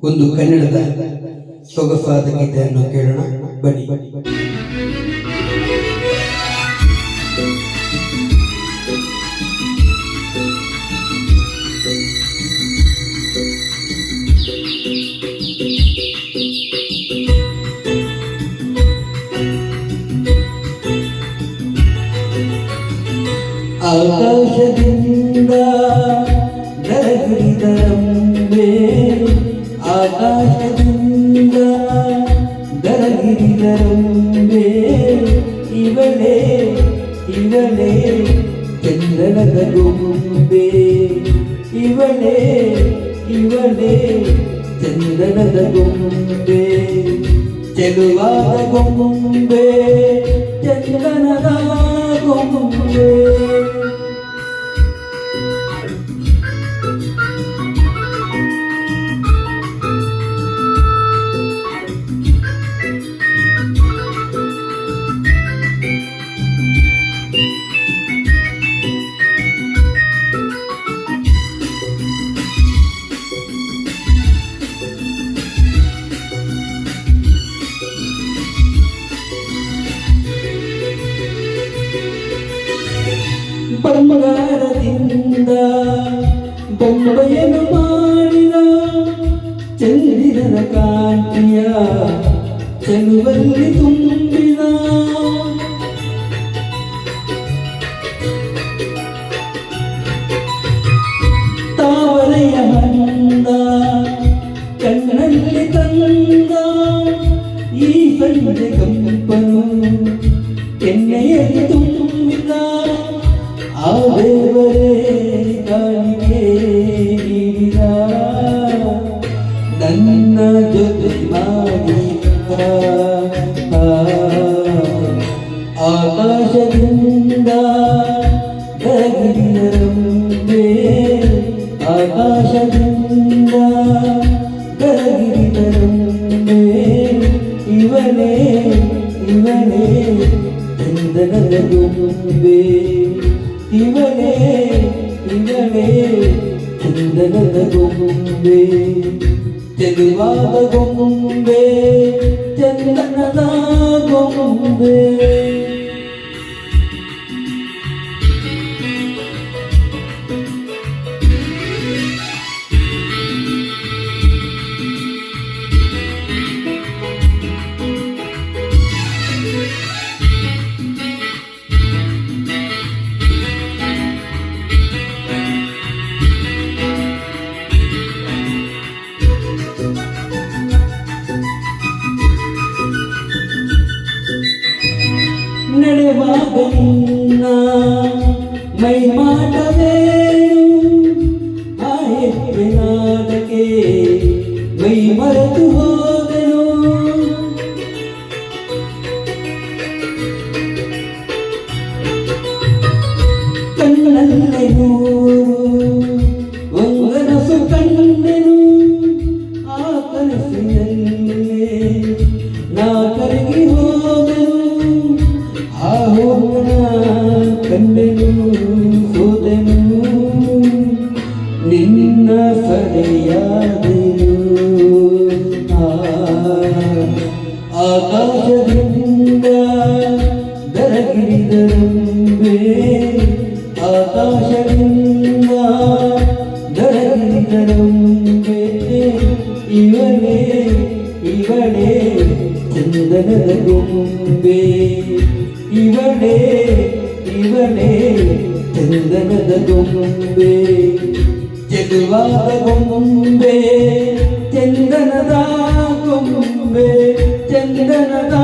ಒಂದು ಕನ್ನಡದ ಸೊಗಸಾದ ಗೀತೆಯನ್ನು ಕೇಳೋಣ ಬನ್ನಿ. ಆಕಾಶದಿಂದ ದರಗಿರಿದರಂಬೆ, ಆಕಾಶದಿಂದ ದರಗಿರಿದರಂಬೆ, ಇವಳೇ ಇವಳೇ ಚಂದ್ರನದ ಗೊಂಬೆ, ಇವಳೇ ಇವಳೇ ಚಂದ್ರನದ ಗೊಂಬೆ, ಚೆಲುವಾದ ಗೊಂಬೆ ಚಂದನದ ಗೊಂಬೆ. ಬಂಗಾರದಿಂದ ಬೊಂಬೆಯನ್ನು ಮಾಡಿದ ಚಂದಿರನ ಕಾಂತಿಯ ಚೆಲುವಲ್ಲಿ ತುಂಬಿದ, ತಾವರೆಯ ಹಂದ ಕಣ್ಣಲ್ಲಿ ತಂದ, ಈ ಸಂಜೆ ಕಂಪನು ಎಣ್ಣೆಯಲ್ಲಿ ತುಂಬಿದ, ಆ ದೇವರೇ ಕಾಣಿಕೆ ನೀಡಿದ, ನನ್ನ ಜೊತೆ ಮಾಡಿದ. ಆಕಾಶದಿಂದ ದರಗಿರಿದರಂಬೆ, ಆಕಾಶದಿಂದ ದರಗಿರಿದರಂಬೆ, ಇವಳೇ ಇವಳೇ ಚಂದನದ ಗೊಂಬೆ, ಇವಳೇ ಇವಳೇ ಚಂದನದ ಗೊಂಬೆ, ಚೆಲುವಾದ ಗೊಂಬೆ ಚಂದನದ ಗೊಂಬೆ. ನಡೆವಾಗ ನಿನ್ನ ಮೈ ಮಾಡವೇನು, ಆ ಹೆಜ್ಜೆನಾದಕ್ಕೆ ಮೈ ಮರೆತು ಹೋದೆನು, ಕಣ್ಣಲ್ಲೇ ನೂರು ಒಂಗನಸು ಕಂಡೆನು, ಆ ಕನಸಿನಲ್ಲೇ ನಾ ಕರಗಿ ಹೋದೆನು, ಆ ಹೋಗನ ಕಂಡೆನು ಹೋದೆನು, ನಿನ್ನ ಸರೆಯಾದೆನು. ಆಕಾಶದಿಂದ ದರಗಿರಿದರಂಬೆ, ಆಕಾಶದಿಂದ ದರಗಿರಿದರಂಬೆ, ಇವಳೇ ಇವಳೇ ಚಂದನದ ಗೊಂಬೆ, ಇವಳೇ ಇವಳೇ ಚಂದನದ ಗೊಂಬೆ, ಚೆಲುವಾದ ಗೊಂಬೆ ಚಂದನದ ಗೊಂಬೆ, ಚಂದನದ